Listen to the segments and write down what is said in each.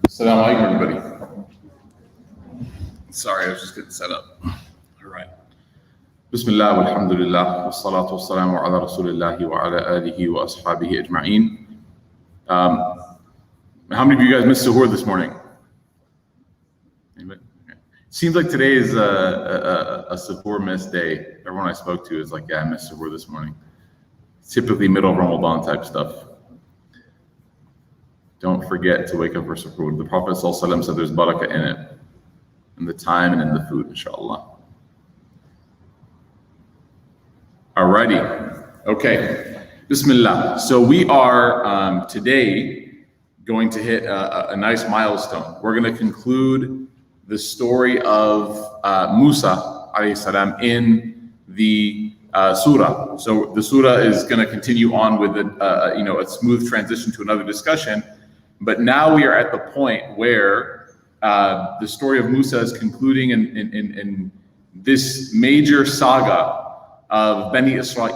Assalamu alaikum, everybody. Sorry, I was just getting set up. All right. Bismillah, walhamdulillah, wassalatu wassalamu ala rasulillahi wa ala alihi wa ashabihi ajma'een. How many of you guys missed Suhoor this morning? Anybody? Okay. Seems like today is a Suhoor missed day. Everyone I spoke to is like, yeah, I missed Suhoor this morning. Typically middle of Ramadan type stuff. Don't forget to wake up for suhoor. The Prophet ﷺ said there's barakah in it, in the time and in the food, inshallah. Alrighty, okay. Bismillah. So we are today going to hit a nice milestone. We're going to conclude the story of Musa alayhi salam in the Surah. So the Surah is going to continue on with a smooth transition to another discussion. But now we are at the point where the story of Musa is concluding in this major saga of Bani Israel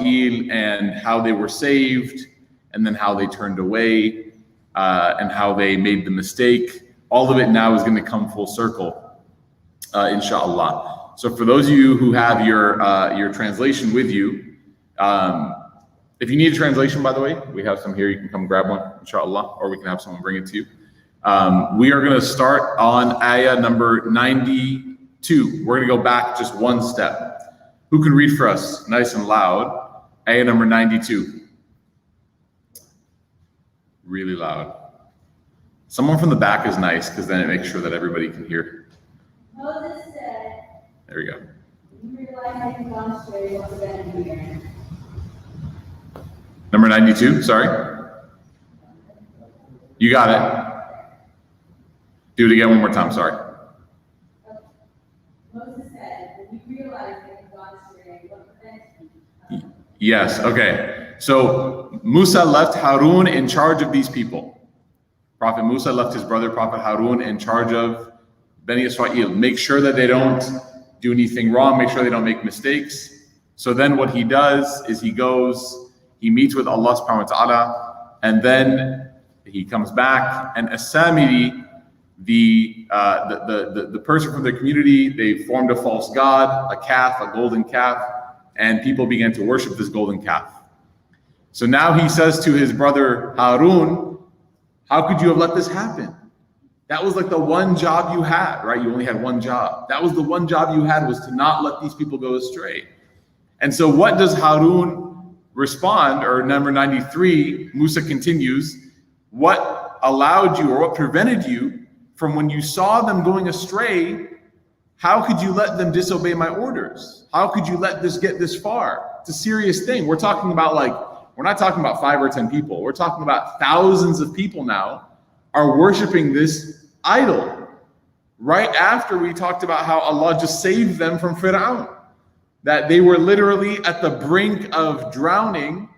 and how they were saved, and then how they turned away, and how they made the mistake. All of it now is going to come full circle, inshallah. So for those of you who have your translation with you, if you need a translation, by the way, we have some here. You can come grab one, inshallah, or we can have someone bring it to you. We are going to start on ayah number 92. We're going to go back just one step. Who can read for us, nice and loud? Ayah number 92. Really loud. Someone from the back is nice, because then it makes sure that everybody can hear. Moses said, there we go. You realize I can gone astray what's been here. Number 92, sorry. You got it. Do it again one more time, sorry. Moses said, when you realize I can gone astray, what prevents me? Yes, okay. So Musa left Harun in charge of these people. Prophet Musa left his brother, Prophet Harun, in charge of Bani Israel. Make sure that they don't do anything wrong, make sure they don't make mistakes. So then what he does is he meets with Allah subhanahu wa ta'ala, and then he comes back, and As-Samiri, the person from the community, they formed a false god, a calf, a golden calf, and people began to worship this golden calf. So now he says to his brother Harun, how could you have let this happen? That was like the one job you had, right? You only had one job. That was the one job you had, was to not let these people go astray. And so what does Harun respond? Or number 93, Musa continues, what allowed you, or what prevented you from, when you saw them going astray, how could you let them disobey my orders? How could you let this get this far? It's a serious thing. We're talking about we're not talking about 5 or 10 people. We're talking about thousands of people now are worshiping this idol. Right after we talked about how Allah just saved them from Fir'aun, that they were literally at the brink of drowning,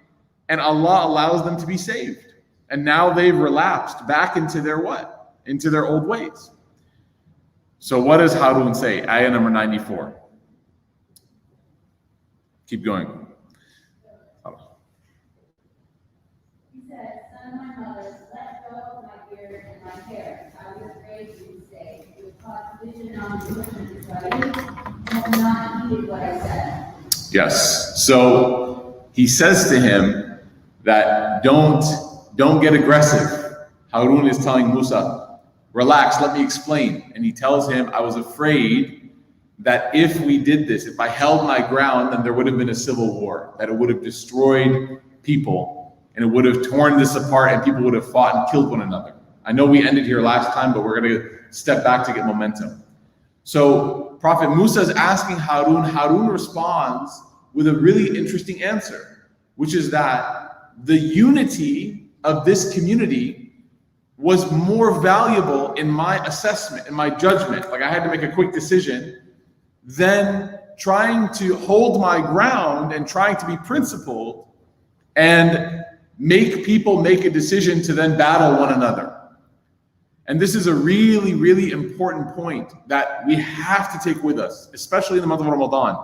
and Allah allows them to be saved. And now they've relapsed back into their what? Into their old ways. So what does Harun say? Ayah number 94. Keep going. He said, son of my mother, let go of my beard and my hair. I was afraid you would say, you would cause division on the children of Israel. Have not heeded what I said. Yes. So he says to him that don't get aggressive. Harun is telling Musa, relax, let me explain. And he tells him, I was afraid that if we did this, if I held my ground, then there would have been a civil war, that it would have destroyed people, and it would have torn this apart, and people would have fought and killed one another. I know we ended here last time, but we're going to step back to get momentum. So Prophet Musa is asking Harun. Harun responds with a really interesting answer, which is that the unity of this community was more valuable in my assessment, in my judgment. Like, I had to make a quick decision than trying to hold my ground and trying to be principled and make people make a decision to then battle one another. And this is a really, really important point that we have to take with us, especially in the month of Ramadan,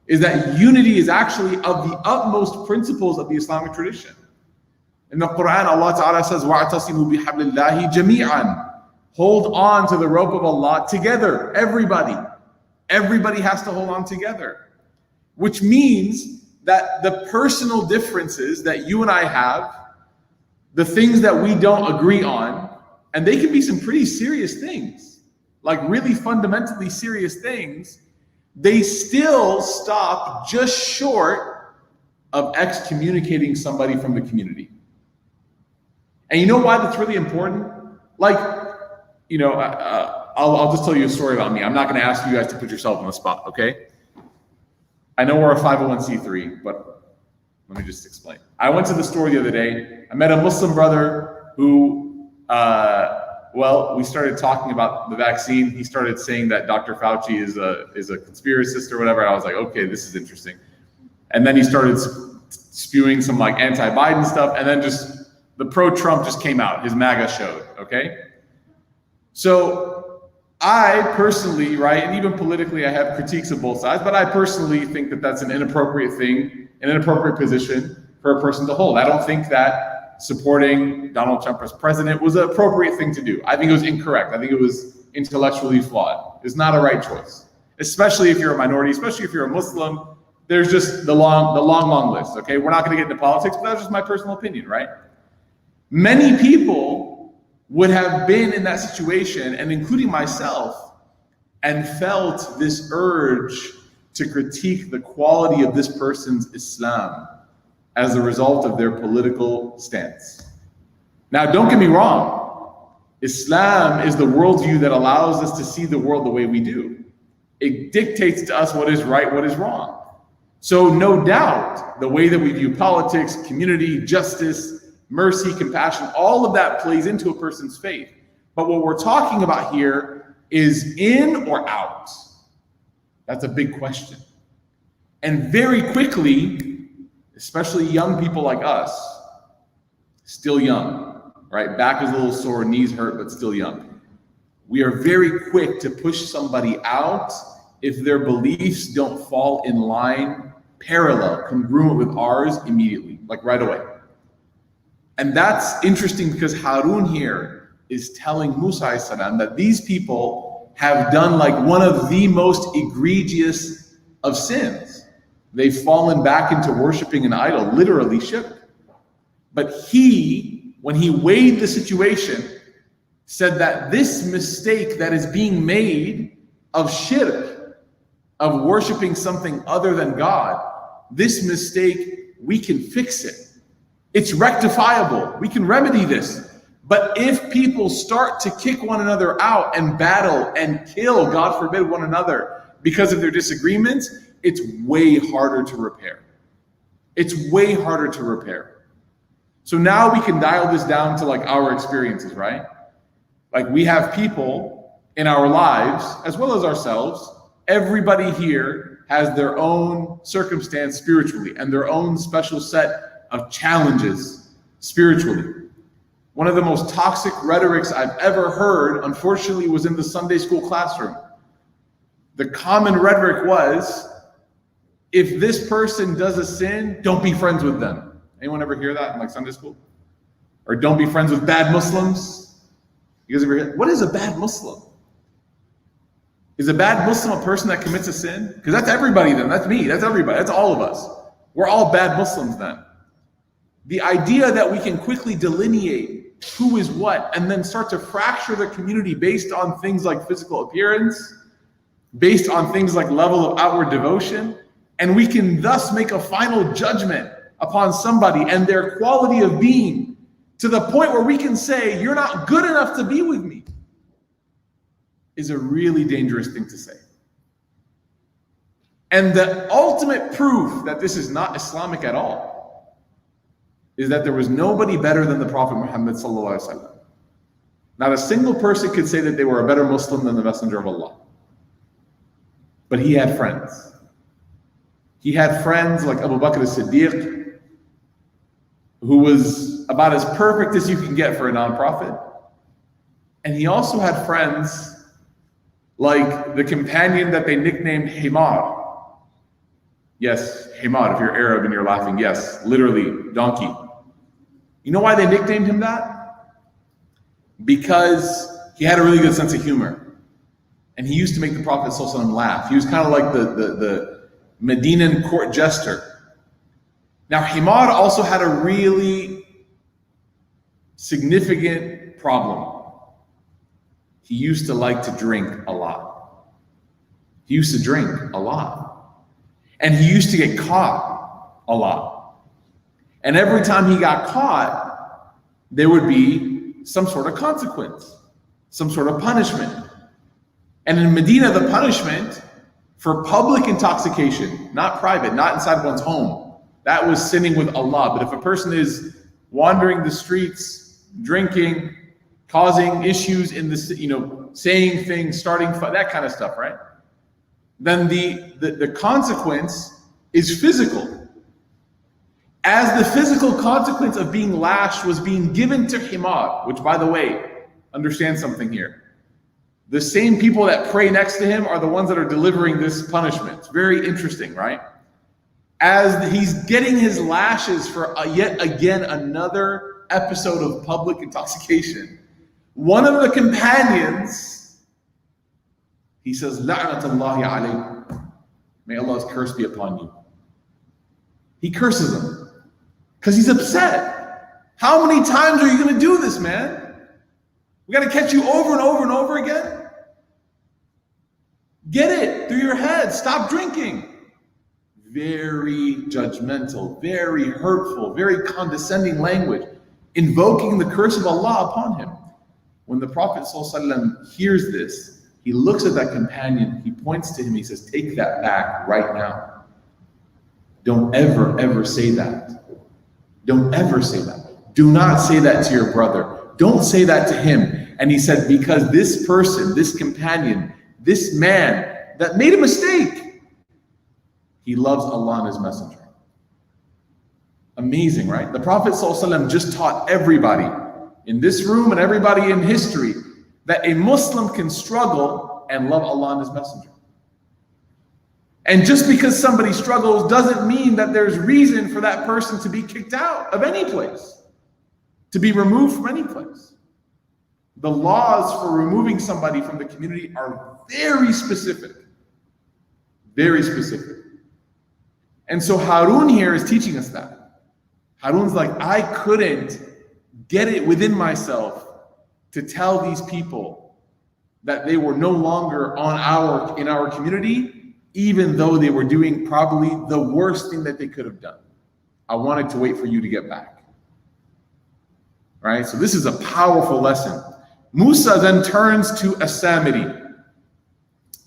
is that unity is actually of the utmost principles of the Islamic tradition. In the Quran, Allah Ta'ala says, وَاعْتَصِمُوا بِحَبْلِ اللَّهِ جَمِيعًا. hold on to the rope of Allah together. Everybody has to hold on together, which means that the personal differences that you and I have, the things that we don't agree on, and they can be some pretty serious things, like really fundamentally serious things, they still stop just short of excommunicating somebody from the community. And you know why that's really important? Like, I'll just tell you a story about me. I'm not going to ask you guys to put yourself on the spot, okay? I know we're a 501c3, but let me just explain. I went to the store the other day. I met a Muslim brother who, we started talking about the vaccine. He started saying that Dr. Fauci is a conspiracist or whatever. I was like, okay, this is interesting. And then he started spewing some like anti-Biden stuff, and then just the pro-Trump just came out. His MAGA showed, okay? So I personally, right, and even politically, I have critiques of both sides, but I personally think that that's an inappropriate thing, an inappropriate position for a person to hold. I don't think that supporting Donald Trump as president was an appropriate thing to do. I think it was incorrect. I think it was intellectually flawed. It's not a right choice, especially if you're a minority, especially if you're a Muslim. There's just the long list, okay? We're not gonna get into politics, but that's just my personal opinion, right? Many people would have been in that situation, and including myself, and felt this urge to critique the quality of this person's Islam as a result of their political stance. Now, don't get me wrong. Islam is the worldview that allows us to see the world the way we do. It dictates to us what is right, what is wrong. So no doubt, the way that we view politics, community, justice, mercy, compassion, all of that plays into a person's faith. But what we're talking about here is in or out. That's a big question. And very quickly, especially young people like us, still young, right? Back is a little sore, knees hurt, but still young. We are very quick to push somebody out if their beliefs don't fall in line, parallel, congruent with ours immediately, like right away. And that's interesting because Harun here is telling Musa salam that these people have done like one of the most egregious of sins. They've fallen back into worshiping an idol, literally shirk. But he, when he weighed the situation, said that this mistake that is being made of shirk, of worshiping something other than God, this mistake, we can fix it. It's rectifiable. We can remedy this. But if people start to kick one another out and battle and kill, God forbid, one another because of their disagreements, it's way harder to repair. It's way harder to repair. So now we can dial this down to like our experiences, right? Like we have people in our lives, as well as ourselves. Everybody here has their own circumstance spiritually and their own special set of challenges spiritually. One of the most toxic rhetorics I've ever heard, unfortunately, was in the Sunday school classroom. The common rhetoric was, if this person does a sin, don't be friends with them. Anyone ever hear that in like Sunday school? Or don't be friends with bad Muslims? You guys ever hear, what is a bad Muslim? Is a bad Muslim a person that commits a sin? Because that's everybody then, that's me, that's everybody, that's all of us. We're all bad Muslims then. The idea that we can quickly delineate who is what and then start to fracture the community based on things like physical appearance, based on things like level of outward devotion, and we can thus make a final judgment upon somebody and their quality of being to the point where we can say, you're not good enough to be with me, is a really dangerous thing to say. And the ultimate proof that this is not Islamic at all is that there was nobody better than the Prophet Muhammad sallallahu alaihi wasallam. Not a single person could say that they were a better Muslim than the Messenger of Allah. But he had friends. He had friends like Abu Bakr as-Siddiq, who was about as perfect as you can get for a non-prophet. And he also had friends like the companion that they nicknamed Himar. Yes, Himar, if you're Arab and you're laughing, yes, literally, donkey. You know why they nicknamed him that? Because he had a really good sense of humor. And he used to make the Prophet ﷺ laugh. He was kind of like the Medinan court jester. Now, Himar also had a really significant problem. He used to like to drink a lot. He used to drink a lot. And he used to get caught a lot. And every time he got caught, there would be some sort of consequence, some sort of punishment. And in Medina, the punishment for public intoxication, not private, not inside one's home, that was sinning with Allah. But if a person is wandering the streets, drinking, causing issues in the, saying things, starting, that kind of stuff, right? Then the consequence is physical. As the physical consequence of being lashed was being given to Himar, which, by the way, understand something here. The same people that pray next to him are the ones that are delivering this punishment. It's very interesting, right? As he's getting his lashes for yet again another episode of public intoxication, one of the companions, he says, La'natullahi alayk. May Allah's curse be upon you. He curses him because he's upset. How many times are you going to do this, man? We got to catch you over and over and over again? Get it through your head. Stop drinking. Very judgmental, very hurtful, very condescending language, invoking the curse of Allah upon him. When the Prophet ﷺ hears this, he looks at that companion, he points to him, he says, take that back right now. Don't ever, ever say that. Don't ever say that. Do not say that to your brother. Don't say that to him. And he said, because this person, this companion, this man that made a mistake, he loves Allah and His Messenger. Amazing, right? The Prophet ﷺ just taught everybody in this room and everybody in history that a Muslim can struggle and love Allah and His Messenger. And just because somebody struggles doesn't mean that there's reason for that person to be kicked out of any place, to be removed from any place. The laws for removing somebody from the community are very specific. Very specific. And so Harun here is teaching us that. Harun's like, I couldn't get it within myself to tell these people that they were no longer in our community, even though they were doing probably the worst thing that they could have done. I wanted to wait for you to get back. Right? So this is a powerful lesson. Musa then turns to As-Samiri.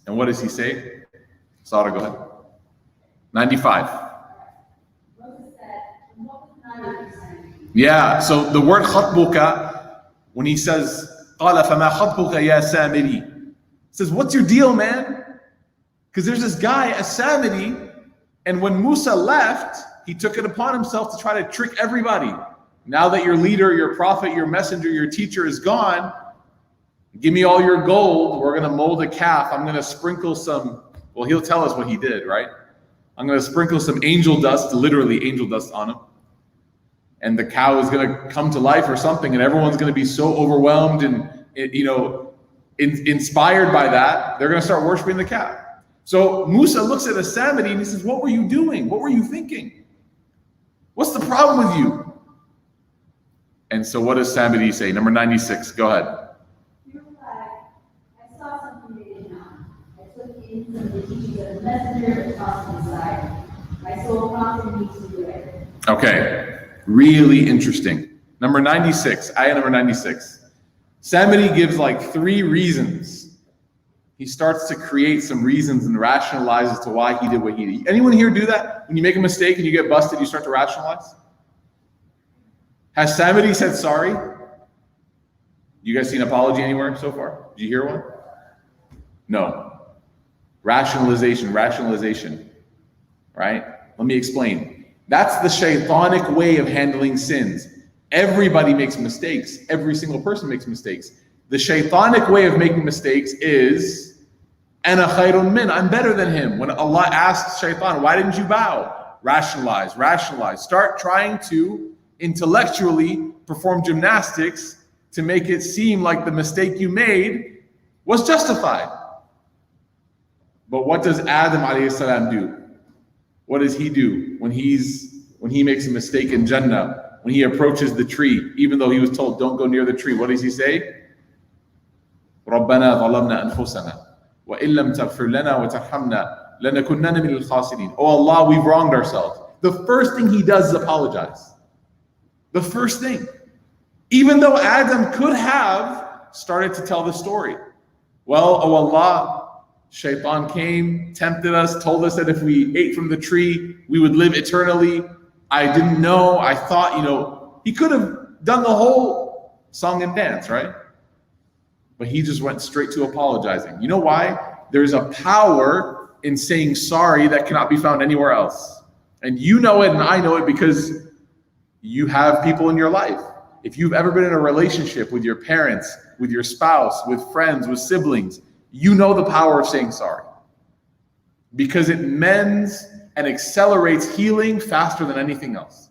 And what does he say? Sarah, go ahead. 95. Yeah, so the word khatbuka, when he says, قَالَ فَمَا خَطْبُكَ يَا سَامِرِي, says, what's your deal, man? Because there's this guy, As-Samiri, and when Musa left, he took it upon himself to try to trick everybody. Now that your leader, your prophet, your messenger, your teacher is gone, give me all your gold. We're going to mold a calf. I'm going to sprinkle some, well, he'll tell us what he did, right? I'm going to sprinkle some angel dust, literally angel dust on him. And the cow is going to come to life or something, and everyone's going to be so overwhelmed and, inspired by that, they're going to start worshiping the calf. So Musa looks at As-Samiri and he says, what were you doing? What were you thinking? What's the problem with you? And so what does Samiri say? Number 96, go ahead. He replied, I saw something they did not. I took in some of the teachings of the messenger and tossed them aside. My soul prompted me to do it. Okay, really interesting. Number 96, ayah number 96. Samiri gives like 3 reasons. He starts to create some reasons and rationalize as to why he did what he did. Anyone here do that? When you make a mistake and you get busted, you start to rationalize? Has Samiri said sorry? You guys seen an apology anywhere so far? Did you hear one? No. Rationalization, right? Let me explain. That's the shaitanic way of handling sins. Everybody makes mistakes. Every single person makes mistakes. The shaitanic way of making mistakes is, Ana khayrun min, I'm better than him. When Allah asks shaitan, why didn't you bow? Rationalize. Start trying to intellectually perform gymnastics to make it seem like the mistake you made was justified. But what does Adam alayhi salam do? What does he do when he makes a mistake in Jannah, when he approaches the tree, even though he was told don't go near the tree? What does he say? رَبَّنَا ظَلَمْنَا أَنفُسَنَا وَإِن لَمْ تَغْفِرْ لَنَا وَتَرْحَمْنَا لَنَكُنَّنَّ مِنَ الْخَاسِرِينَ. Oh Allah, we've wronged ourselves. The first thing he does is apologize. The first thing. Even though Adam could have started to tell the story. Well, oh Allah, Shaitan came, tempted us, told us that if we ate from the tree, we would live eternally. I didn't know. I thought, he could have done the whole song and dance, right? But he just went straight to apologizing. You know why? There's a power in saying sorry that cannot be found anywhere else. And you know it and I know it because you have people in your life. If you've ever been in a relationship with your parents, with your spouse, with friends, with siblings, you know the power of saying sorry. Because it mends and accelerates healing faster than anything else.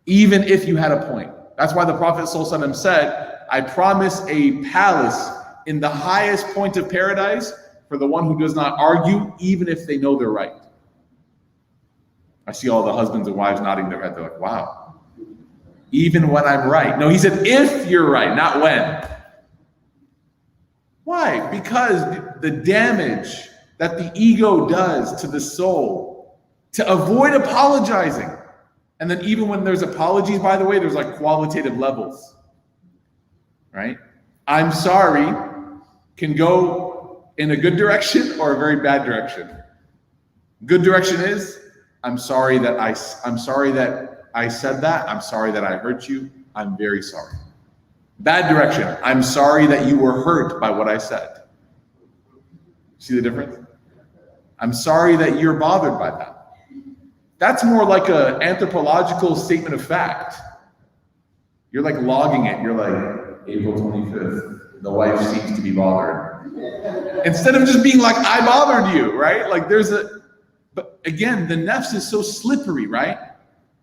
Even if you had a point. That's why the Prophet ﷺ said, I promise a palace in the highest point of paradise for the one who does not argue, even if they know they're right. I see all the husbands and wives nodding their head. They're like, wow. Even when I'm right. No, he said, if you're right, not when. Why? Because the damage that the ego does to the soul, to avoid apologizing. And then even when there's apologies, by the way, there's like qualitative levels. Right? I'm sorry can go in a good direction or a very bad direction. Good direction is, I'm sorry that I said that. I'm sorry that I hurt you. I'm very sorry. Bad direction. I'm sorry that you were hurt by what I said. See the difference? I'm sorry that you're bothered by that. That's more like an anthropological statement of fact. You're like logging it. You're like, April 25th, the wife seems to be bothered. Instead of just being like, I bothered you, right? Like but again, the nafs is so slippery, right?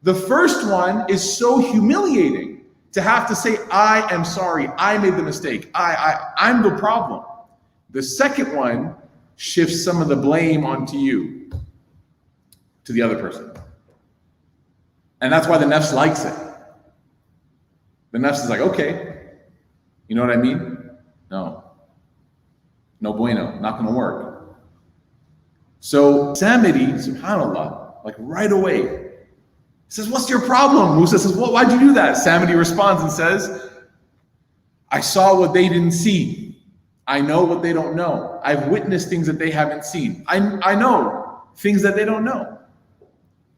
The first one is so humiliating to have to say, I am sorry, I made the mistake, I'm the problem. The second one shifts some of the blame onto you, to the other person. And that's why the nafs likes it. The nafs is like, okay, you know what I mean? No bueno, not gonna work. So Samiri, subhanAllah, like right away, says, what's your problem? Musa says, well, why'd you do that? Samiri responds and says, I saw what they didn't see. I know what they don't know. I've witnessed things that they haven't seen. I know things that they don't know.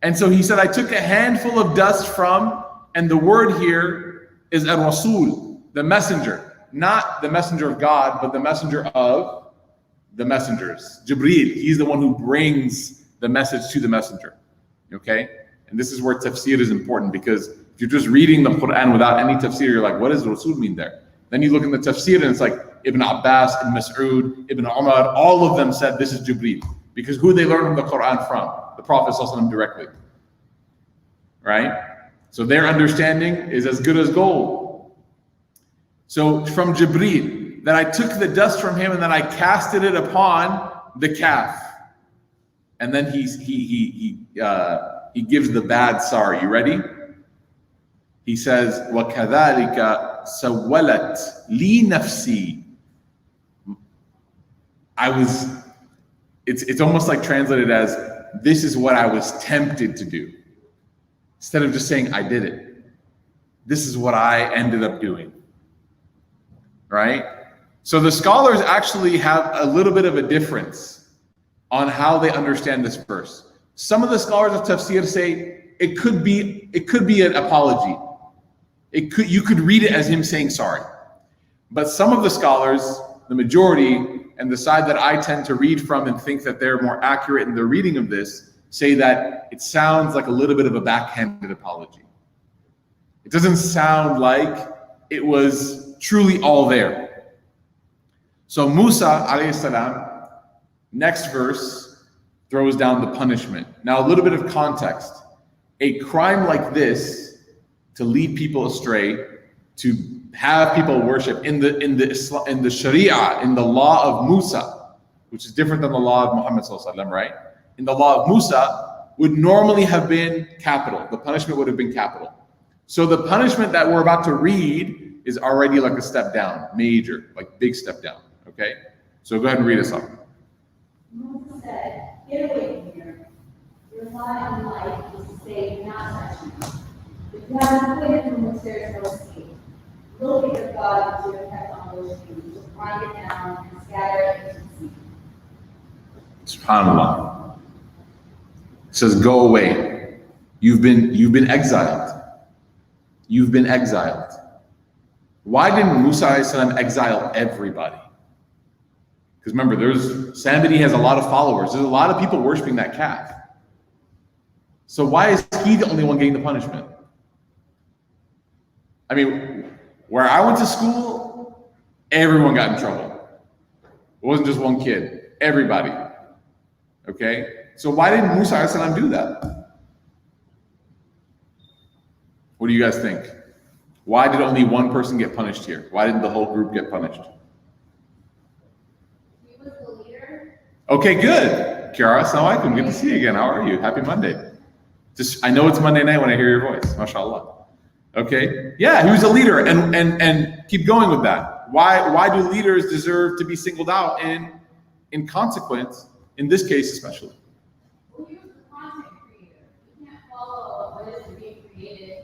And so he said, I took a handful of dust from, and the word here is ar-Rasul, the messenger, not the messenger of God, but the messenger of the messengers. Jibreel, he's the one who brings the message to the messenger. Okay? And this is where tafsir is important, because if you're just reading the Quran without any tafsir, you're like, what does Rasul mean there? Then you look in the tafsir and it's like Ibn Abbas, Ibn Mas'ud, Ibn Umar, all of them said this is Jibreel. Because who they learned the Quran from? The Prophet ﷺ directly. Right? So their understanding is as good as gold. So from Jibreel, that I took the dust from him and then I casted it upon the calf. And then he gives the bad sorry. You ready? He says, وَكَذَلِكَ سَوَّلَتْ لِي نَفْسِي. It's almost like translated as, this is what I was tempted to do. Instead of just saying, I did it. This is what I ended up doing. Right? So the scholars actually have a little bit of a difference on how they understand this verse. Some of the scholars of tafsir say it could be an apology. You could read it as him saying sorry. But some of the scholars, the majority, and the side that I tend to read from and think that they're more accurate in their reading of this, say that it sounds like a little bit of a backhanded apology. It doesn't sound like it was truly all there. So Musa alayhi salam, next verse, throws down the punishment. Now a little bit of context. A crime like this, to lead people astray, to have people worship in the Sharia, in the law of Musa, which is different than the law of Muhammad sallallahu alaihi wasallam, right? In the law of Musa would normally have been capital. The punishment would have been capital. So the punishment that we're about to read is already like a step down, major, like big step down. Okay? So go ahead and read us off. Moses said, "Get away from here. Your lot in life is to say, not touch me. If you have a place from which there is no escape, look at your God which you have kept on worshiping, to grind it down and scatter it into the sea." SubhanAllah. It says, go away. You've been exiled. You've been exiled. Why didn't Musa exile everybody? Because remember, Samedi has a lot of followers. There's a lot of people worshiping that calf. So why is he the only one getting the punishment? I mean, where I went to school, everyone got in trouble. It wasn't just one kid, everybody. Okay? So why didn't Musa do that? What do you guys think? Why did only one person get punished here? Why didn't the whole group get punished? He was the leader. Okay, good. Kiara, assalamu alaikum. Good to see you again. How are you? Happy Monday. I know it's Monday night when I hear your voice. MashaAllah. Okay? Yeah, he was a leader, and keep going with that. Why do leaders deserve to be singled out in consequence, in this case especially? Well, he was the content creator. You can't follow what is being created.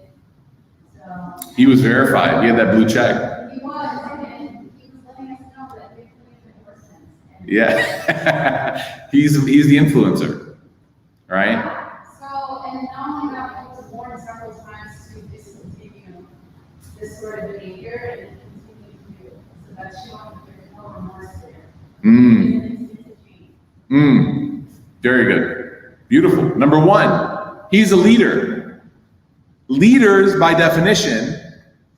So He was verified. He had that blue check. he was, and he was letting us know that things make more sense. And Yeah. he's the influencer, right? So, and not only that, he was warned several times to discontinue this sort of behavior and continue to do it. So that she wanted to get no remorse there. Very good. Beautiful. Number one, he's a leader. Leaders, by definition,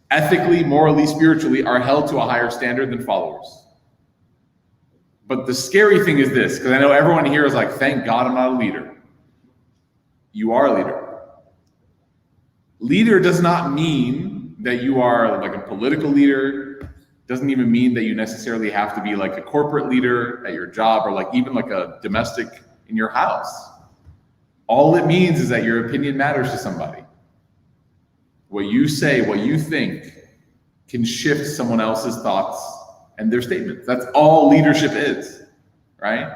ethically, morally, spiritually, are held to a higher standard than followers. But the scary thing is this, because I know everyone here is like, thank God I'm not a leader. You are a leader. Leader does not mean that you are like a political leader. Doesn't even mean that you necessarily have to be like a corporate leader at your job or like even like a domestic in your house. All it means is that your opinion matters to somebody. What you say, what you think can shift someone else's thoughts and their statements. That's all leadership is, right?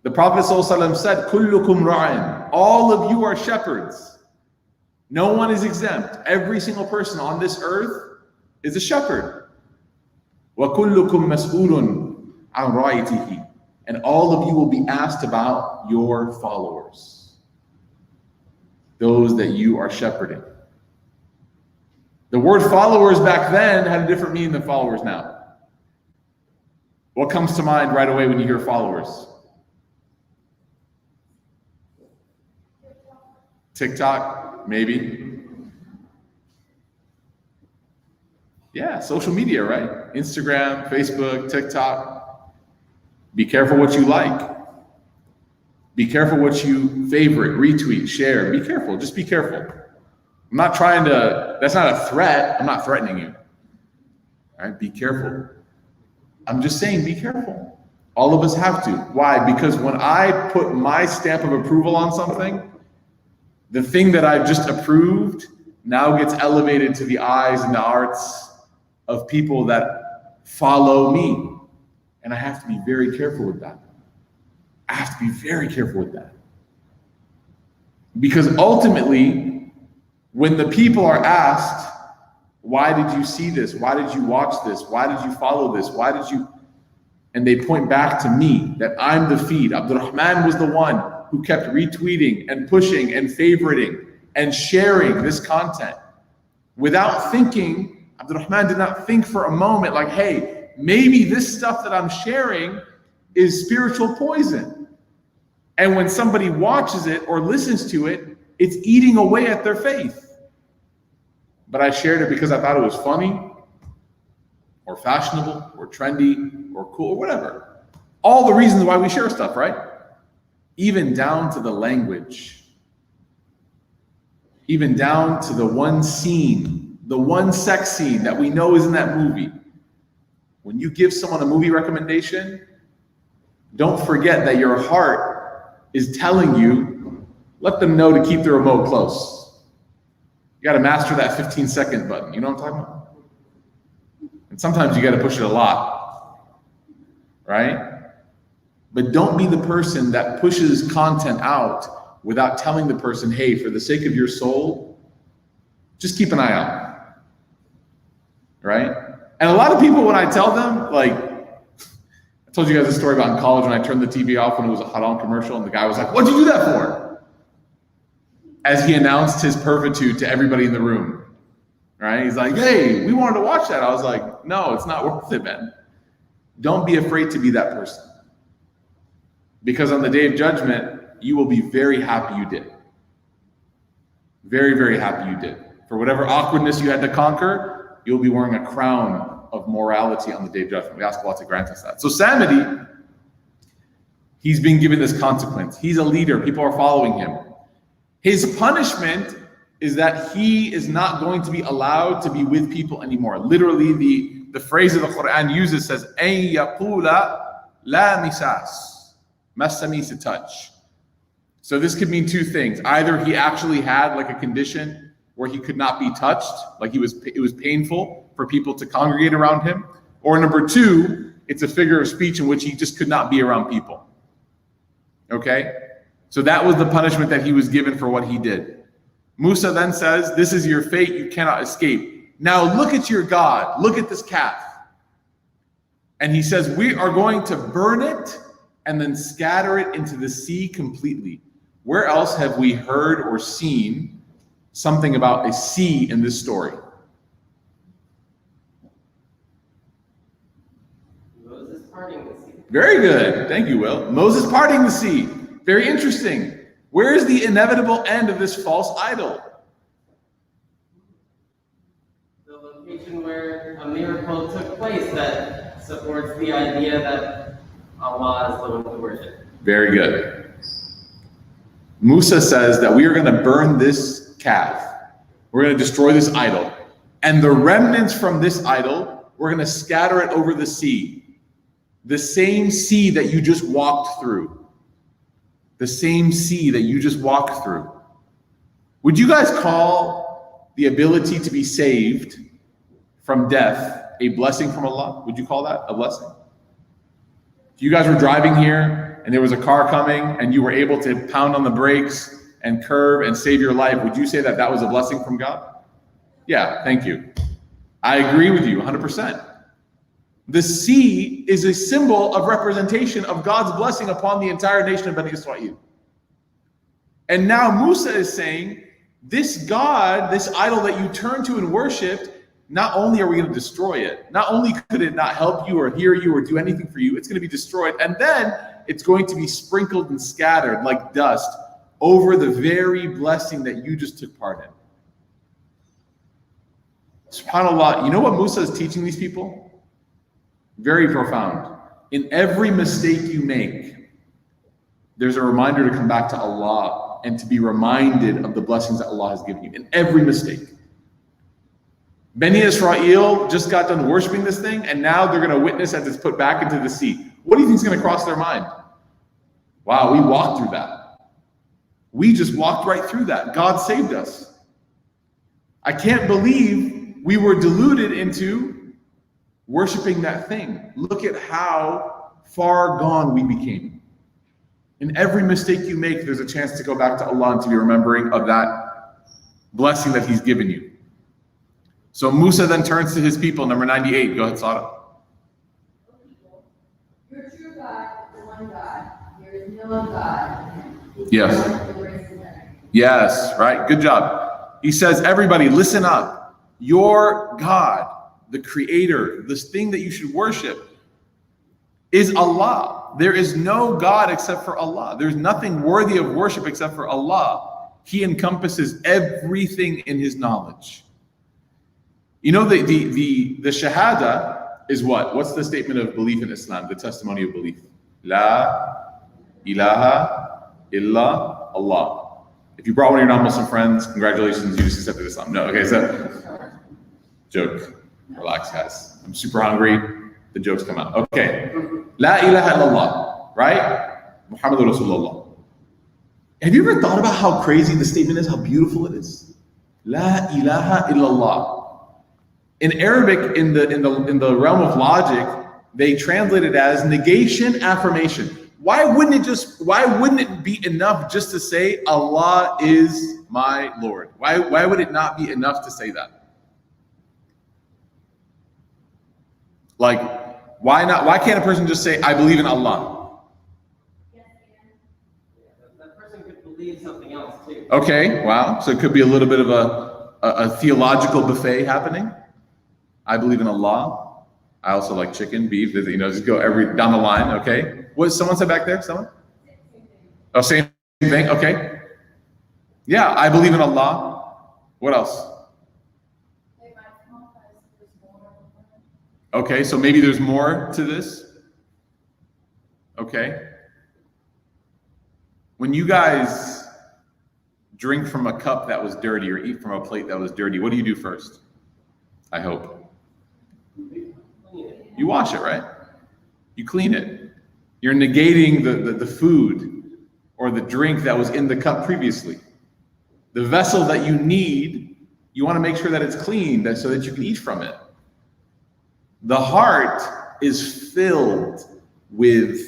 The Prophet ﷺ said, "Kullukum ra'in." All of you are shepherds. No one is exempt. Every single person on this earth is a shepherd. وَكُلُّكُم مَسْئُولٌ عَنْ رَعِيَتِهِ. And all of you will be asked about your followers, those that you are shepherding. The word followers back then had a different meaning than followers now. What comes to mind right away when you hear followers? TikTok, maybe. Yeah, social media, right? Instagram, Facebook, TikTok. Be careful what you like. Be careful what you favorite, retweet, share. Be careful, just be careful. I'm not trying to, that's not a threat. I'm not threatening you. All right, be careful. I'm just saying, be careful. All of us have to. Why? Because when I put my stamp of approval on something, the thing that I've just approved now gets elevated to the eyes and the hearts of people that follow me. And I have to be very careful with that. I have to be very careful with that. Because ultimately, when the people are asked, why did you see this? Why did you watch this? Why did you follow this? Why did you? And they point back to me, that I'm the feed. Abdurrahman was the one who kept retweeting and pushing and favoriting and sharing this content. Without thinking, Abdurrahman did not think for a moment like, hey, maybe this stuff that I'm sharing is spiritual poison. And when somebody watches it or listens to it, it's eating away at their faith. But I shared it because I thought it was funny or fashionable or trendy or cool or whatever. All the reasons why we share stuff, right? Even down to the language. Even down to the one scene the one sex scene that we know is in that movie. When you give someone a movie recommendation, don't forget that your heart is telling you, let them know to keep the remote close. You got to master that 15-second button. You know what I'm talking about? And sometimes you got to push it a lot, right? But don't be the person that pushes content out without telling the person, hey, for the sake of your soul, just keep an eye out, right? And a lot of people, when I tell them, like, I told you guys a story about in college when I turned the TV off when it was a haram commercial, and the guy was like, what'd you do that for? As he announced his pervitude to everybody in the room, right? He's like, hey, we wanted to watch that. I was like, no, it's not worth it, man. Don't be afraid to be that person. Because on the day of judgment, you will be very happy you did. Very, very happy you did. For whatever awkwardness you had to conquer, you'll be wearing a crown of morality on the day of judgment. We ask Allah to grant us that. So Samedi, he's been given this consequence. He's a leader. People are following him. His punishment is that he is not going to be allowed to be with people anymore. Literally, the phrase of the Quran uses says, أَن يَقُولَ لَا مِسَاسٍ. Massa means to touch. So this could mean two things. Either he actually had like a condition where he could not be touched, like it was painful for people to congregate around him. Or number two, it's a figure of speech in which he just could not be around people. Okay? So that was the punishment that he was given for what he did. Musa then says, this is your fate, you cannot escape. Now look at your God, look at this calf. And he says, we are going to burn it and then scatter it into the sea completely. Where else have we heard or seen something about a sea in this story? Moses parting the sea. Very good. Thank you, Will. Moses parting the sea. Very interesting. Where is the inevitable end of this false idol? The location where a miracle took place that supports the idea that Allah is the one to worship. Very good. Musa says that we are going to burn this calf. We're going to destroy this idol. And the remnants from this idol, we're going to scatter it over the sea. The same sea that you just walked through. The same sea that you just walked through. Would you guys call the ability to be saved from death a blessing from Allah? Would you call that a blessing? If you guys were driving here and there was a car coming and you were able to pound on the brakes and curve and save your life, would you say that that was a blessing from God? Yeah, thank you. I agree with you 100%. The sea is a symbol of representation of God's blessing upon the entire nation of Bani Israel. And now Musa is saying, this God, this idol that you turn to and worshiped, not only are we going to destroy it, not only could it not help you or hear you or do anything for you, it's going to be destroyed. And then it's going to be sprinkled and scattered like dust over the very blessing that you just took part in. SubhanAllah, you know what Musa is teaching these people? Very profound. In every mistake you make, there's a reminder to come back to Allah and to be reminded of the blessings that Allah has given you. In every mistake. Bani Israel just got done worshiping this thing, and now they're going to witness as it's put back into the sea. What do you think is going to cross their mind? Wow, we walked through that. We just walked right through that. God saved us. I can't believe we were deluded into worshiping that thing. Look at how far gone we became. In every mistake you make, there's a chance to go back to Allah and to be remembering of that blessing that He's given you. So Musa then turns to his people, number 98. Go ahead, Sada. Your true God is the one God. There is no God. Yes. Yes, right. Good job. He says, everybody, listen up. Your God, the creator, this thing that you should worship, is Allah. There is no God except for Allah. There's nothing worthy of worship except for Allah. He encompasses everything in His knowledge. You know, the shahada is what? What's the statement of belief in Islam? The testimony of belief. La ilaha illa Allah. If you brought one of your non-Muslim friends, congratulations, you just accepted Islam. No, okay, so Joke. Relax, guys. I'm super hungry. The jokes come out. Okay. La ilaha illallah, right? Muhammadur Rasulullah. Have you ever thought about how crazy the statement is, how beautiful it is? La ilaha illallah. In Arabic, in the realm of logic, they translate it as negation, affirmation. Why wouldn't it be enough just to say Allah is my Lord? Why would it not be enough to say that? Like, why not? Why can't a person just say, I believe in Allah? That person could believe something else too. Okay, wow. So it could be a little bit of a theological buffet happening. I believe in Allah. I also like chicken, beef, just go down the line, okay? What someone said back there? Someone? Oh, same thing, okay. Yeah, I believe in Allah. What else? Okay, so maybe there's more to this. Okay. When you guys drink from a cup that was dirty or eat from a plate that was dirty, what do you do first? I hope. You wash it, right? You clean it. You're negating the food or the drink that was in the cup previously. The vessel that you need, you want to make sure that it's clean so that you can eat from it. The heart is filled with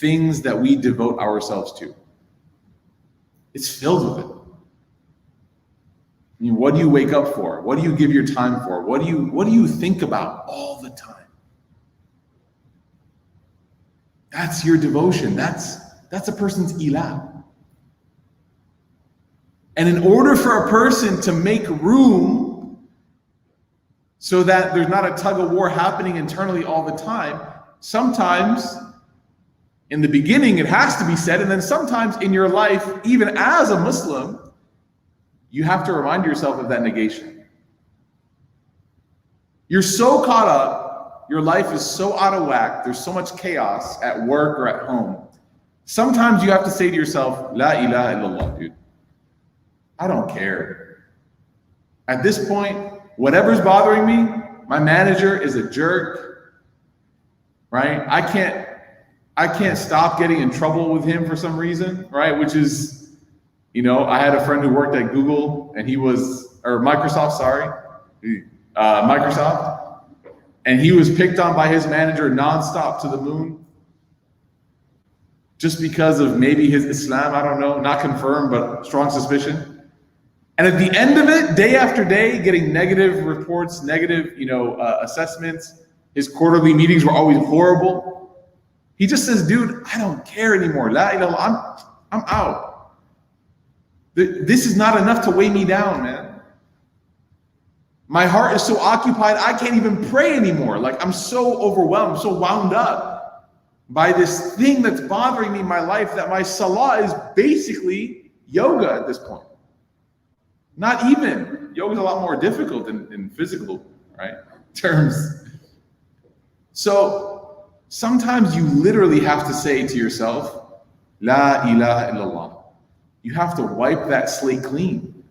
things that we devote ourselves to. It's filled with it. I mean, what do you wake up for? What do you give your time for? What do you think about all the time? That's your devotion. That's a person's ilah. And in order for a person to make room so that there's not a tug of war happening internally all the time, sometimes in the beginning it has to be said, and then sometimes in your life, even as a Muslim, you have to remind yourself of that negation. You're so caught up, your life is so out of whack, there's so much chaos at work or at home. Sometimes you have to say to yourself, La ilaha illallah, dude. I don't care. At this point, whatever's bothering me, my manager is a jerk, right? I can't stop getting in trouble with him for some reason, right? Which is, I had a friend who worked at Google and Microsoft, and he was picked on by his manager nonstop to the moon just because of maybe his Islam, I don't know, not confirmed, but strong suspicion. And at the end of it, day after day, getting negative reports, negative, assessments. His quarterly meetings were always horrible. He just says, dude, I don't care anymore. La ilaha, I'm out. This is not enough to weigh me down, man. My heart is so occupied, I can't even pray anymore. Like, I'm so overwhelmed, so wound up by this thing that's bothering me in my life that my salah is basically yoga at this point. Not even. Yoga is a lot more difficult in physical, right, terms. So sometimes you literally have to say to yourself, La ilaha illallah. You have to wipe that slate clean.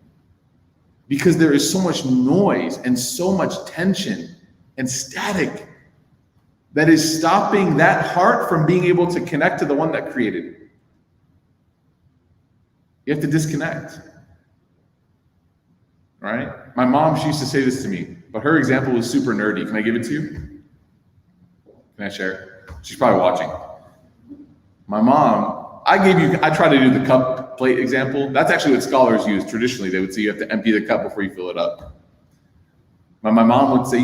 Because there is so much noise and so much tension and static that is stopping that heart from being able to connect to the one that created it. You have to disconnect. Right? My mom, she used to say this to me, but her example was super nerdy. Can I give it to you? Can I share? She's probably watching. My mom, I try to do the cup plate example. That's actually what scholars use. Traditionally, they would say you have to empty the cup before you fill it up. But my mom would say,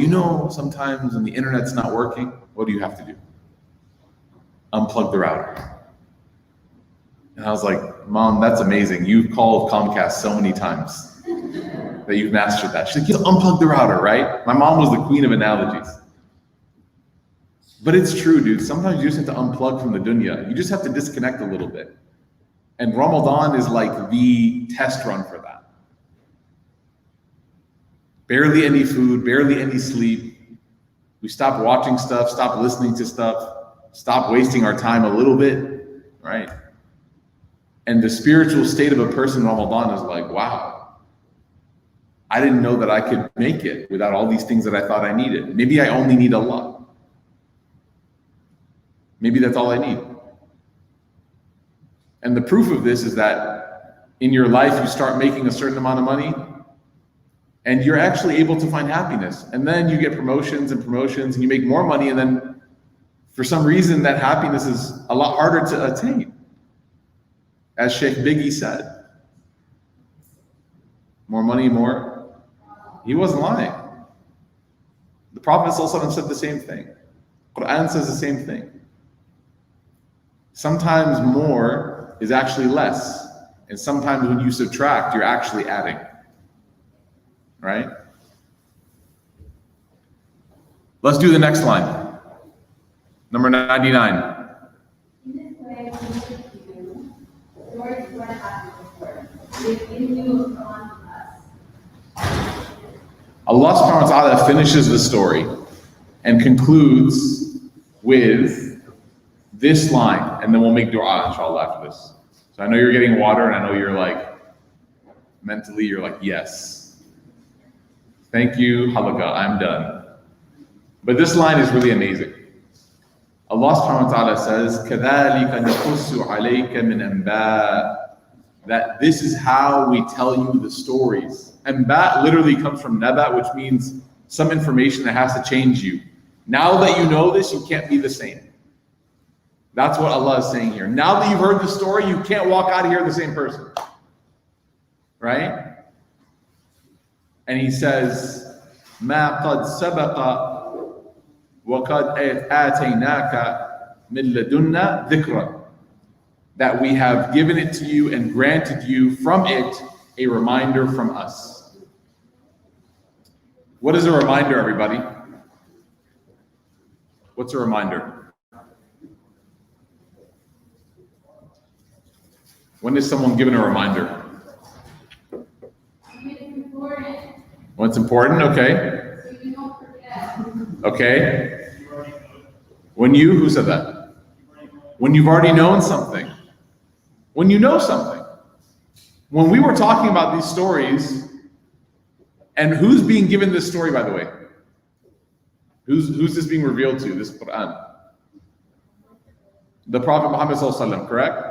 sometimes when the internet's not working, what do you have to do? Unplug the router. And I was like, Mom, that's amazing. You've called Comcast so many times that you've mastered that. She's like, unplug the router, right? My mom was the queen of analogies. But it's true, dude. Sometimes you just have to unplug from the dunya. You just have to disconnect a little bit. And Ramadan is like the test run for that. Barely any food, barely any sleep. We stop watching stuff, stop listening to stuff, stop wasting our time a little bit, right? And the spiritual state of a person in Ramadan is like, wow. I didn't know that I could make it without all these things that I thought I needed. Maybe I only need Allah. Maybe that's all I need. And the proof of this is that in your life, you start making a certain amount of money and you're actually able to find happiness. And then you get promotions and you make more money. And then for some reason, that happiness is a lot harder to attain. As Sheikh Biggie said, more money, more. He wasn't lying. The Prophet ﷺ said the same thing. Quran says the same thing. Sometimes more is actually less. And sometimes when you subtract, you're actually adding. Right? Let's do the next line. Number 99. In this way, we give you stories of what happened before. We give you upon us. Allah subhanahu wa ta'ala finishes the story and concludes with this line, and then we'll make dua inshallah after this. So I know you're getting water, and I know you're like, mentally you're like, yes. Thank you, halaqa, I'm done. But this line is really amazing. Allah subhanahu wa ta'ala says, كَذَلِكَ نَقُصُّ عَلَيْكَ مِنْ أَنْبَاءِ, that this is how we tell you the stories. Anba literally comes from naba, which means some information that has to change you. Now that you know this, you can't be the same. That's what Allah is saying here. Now that you've heard the story, you can't walk out of here the same person. Right? And he says, مَا قَدْ سَبَقَ وَقَدْ آتَيْنَاكَ مِنْ لَدُنَّا ذِكْرًا, that we have given it to you and granted you from it a reminder from us. What is a reminder, everybody? What's a reminder? When is someone given a reminder? It's important. When it's important, okay. So you don't forget. Okay. When you, who said that? When you've already known something. When you know something. When we were talking about these stories, and who's being given this story, by the way? Who's this being revealed to, this Quran? The Prophet Muhammad ﷺ, correct?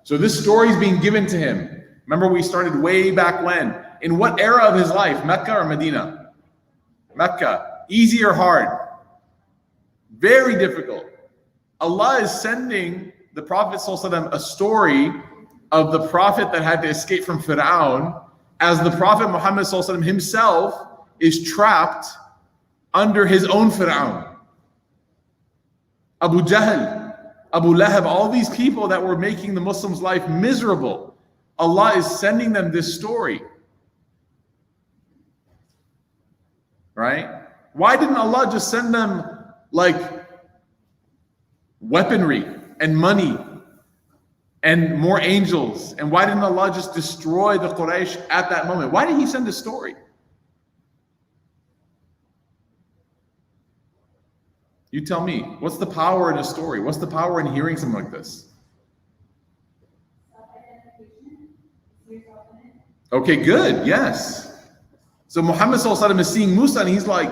So this story is being given to him. Remember, we started way back when. In what era of his life? Mecca or Medina? Mecca. Easy or hard? Very difficult. Allah is sending the Prophet ﷺ a story of the Prophet that had to escape from Fir'aun, as the Prophet Muhammad ﷺ himself is trapped under his own Fir'aun. Abu Jahl, Abu Lahab, all these people that were making the Muslims' life miserable. Allah is sending them this story. Right? Why didn't Allah just send them like weaponry and money and more angels? And why didn't Allah just destroy the Quraysh at that moment? Why did he send a story? You tell me, what's the power in a story? What's the power in hearing something like this? Okay, good, yes. So Muhammad ﷺ is seeing Musa and he's like,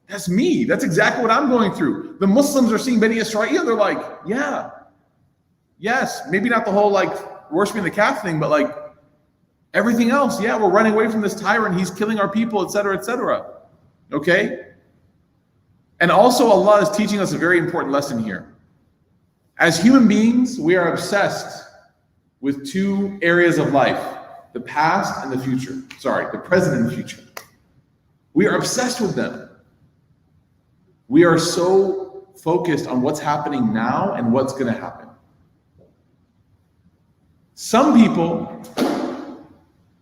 that's me. That's exactly what I'm going through. The Muslims are seeing Bani Israel. They're like, yeah, yes. Maybe not the whole like worshiping the calf thing, but like everything else. Yeah, we're running away from this tyrant. He's killing our people, etc., etc. Okay? And also Allah is teaching us a very important lesson here. As human beings, we are obsessed with two areas of life, the past and the future. Sorry, the present and the future. We are obsessed with them. We are so focused on what's happening now and what's going to happen. Some people,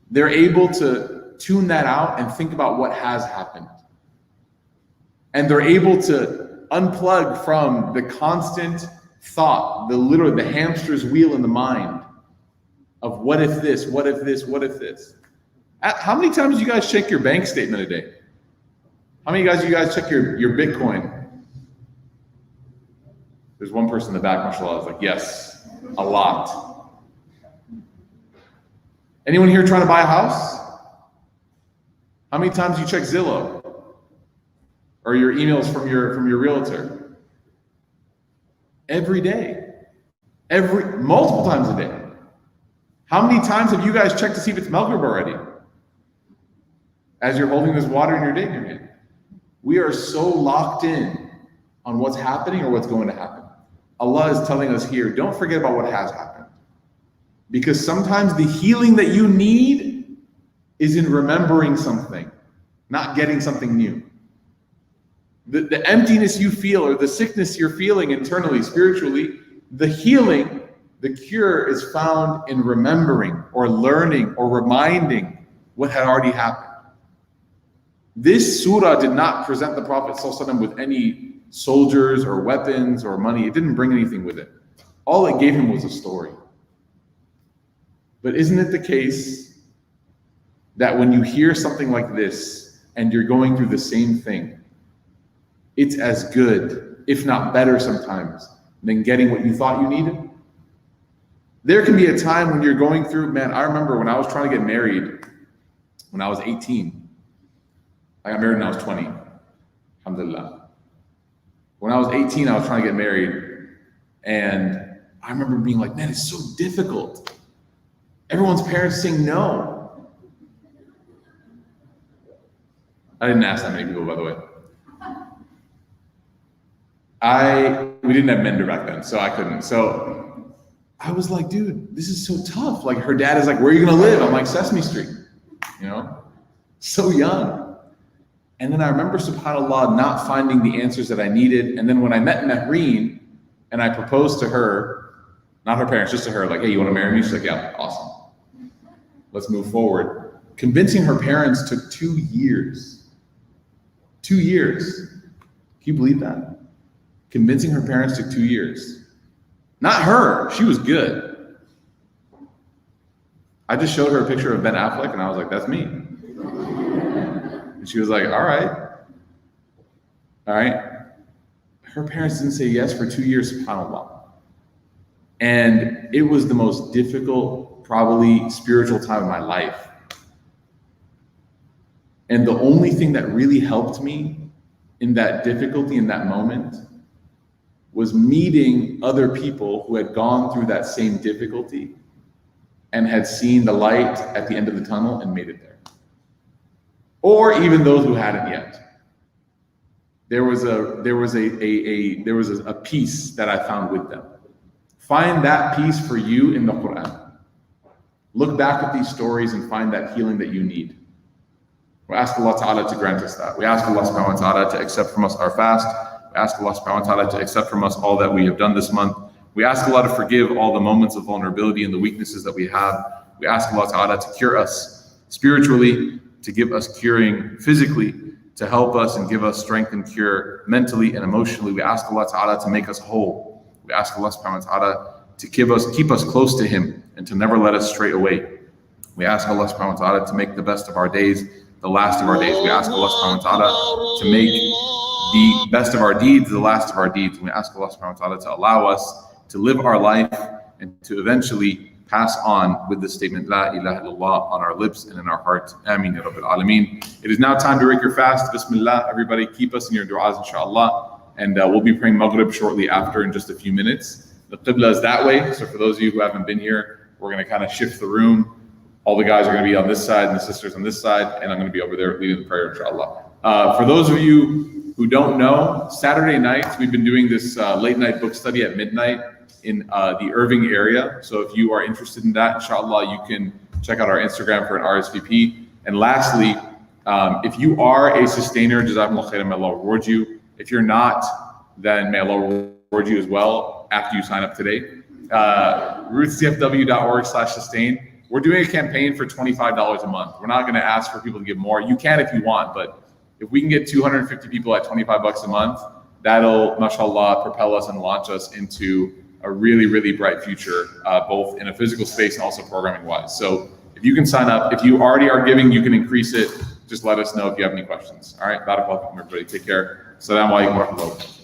they're able to tune that out and think about what has happened. And they're able to unplug from the constant thought, the hamster's wheel in the mind of what if this, what if this, what if this. How many times do you guys check your bank statement a day? How many guys you guys check your Bitcoin? There's one person in the back, mashallah, is like, yes, a lot. Anyone here trying to buy a house? How many times do you check Zillow? Or your emails from your realtor? Every day. Multiple times a day. How many times have you guys checked to see if it's Maghrib already? As you're holding this water in your day in your hand. We are so locked in on what's happening or what's going to happen. Allah is telling us here, don't forget about what has happened. Because sometimes the healing that you need is in remembering something, not getting something new. The emptiness you feel or the sickness you're feeling internally, spiritually, the healing, the cure is found in remembering or learning or reminding what had already happened. This surah did not present the Prophet ﷺ with any soldiers or weapons or money. It didn't bring anything with it. All it gave him was a story. But isn't it the case that when you hear something like this and you're going through the same thing, it's as good, if not better sometimes, than getting what you thought you needed? There can be a time when you're going through, man, I remember when I was trying to get married when I was 18. I got married when I was 20, alhamdulillah. When I was 18, I was trying to get married, and I remember being like, man, it's so difficult. Everyone's parents saying no. I didn't ask that many people, by the way. We didn't have Mender back then, so I couldn't. So I was like, dude, this is so tough. Like, her dad is like, where are you gonna live? I'm like, Sesame Street, so young. And then I remember, subhanAllah, not finding the answers that I needed. And then when I met Mehreen and I proposed to her, not her parents, just to her, like, hey, you want to marry me? She's like, yeah, awesome. Let's move forward. Convincing her parents took 2 years. 2 years. Can you believe that? Convincing her parents took 2 years. Not her. She was good. I just showed her a picture of Ben Affleck and I was like, that's me. And she was like, all right. Her parents didn't say yes for 2 years, subhanAllah. And it was the most difficult, probably spiritual time of my life. And the only thing that really helped me in that difficulty, in that moment, was meeting other people who had gone through that same difficulty and had seen the light at the end of the tunnel and made it there. Or even those who hadn't yet. There was a peace that I found with them. Find that peace for you in the Quran. Look back at these stories and find that healing that you need. We ask Allah Ta'ala to grant us that. We ask Allah Subhanahu wa Ta'ala to accept from us our fast. We ask Allah Subhanahu wa Ta'ala to accept from us all that we have done this month. We ask Allah to forgive all the moments of vulnerability and the weaknesses that we have. We ask Allah Ta'ala to cure us spiritually, to give us curing physically, to help us and give us strength and cure mentally and emotionally. We ask Allah Ta'ala to make us whole. We ask Allah Subhanahu wa Ta'ala to keep us close to Him and to never let us stray away. We ask Allah Subhanahu wa Ta'ala to make the best of our days the last of our days. We ask Allah Subhanahu wa Ta'ala to make the best of our deeds the last of our deeds. And we ask Allah Subhanahu wa Ta'ala to allow us to live our life and to eventually pass on with the statement La ilaha illallah on our lips and in our heart. Ameen ya Rabbil Alameen. It is now time to break your fast. Bismillah. Everybody keep us in your du'as, inshallah. And we'll be praying Maghrib shortly after in just a few minutes. The Qibla is that way. So for those of you who haven't been here, we're going to kind of shift the room. All the guys are going to be on this side and the sisters on this side. And I'm going to be over there leading the prayer, inshallah. For those of you who don't know, Saturday nights, we've been doing this late night book study at midnight in the Irving area. So if you are interested in that, inshallah, you can check out our Instagram for an RSVP. And lastly, if you are a sustainer, Jazakumullah khairan, may Allah reward you. If you're not, then may Allah reward you as well after you sign up today. RootsCFW.org/sustain. We're doing a campaign for $25 a month. We're not going to ask for people to give more. You can if you want, but if we can get 250 people at $25 a month, that'll, mashallah, propel us and launch us into a really, really bright future, both in a physical space and also programming wise. So if you can sign up, if you already are giving, you can increase it. Just let us know if you have any questions. All right, barakallahu fikum, everybody. Take care. Assalamu alaikum wa rahmatullahi.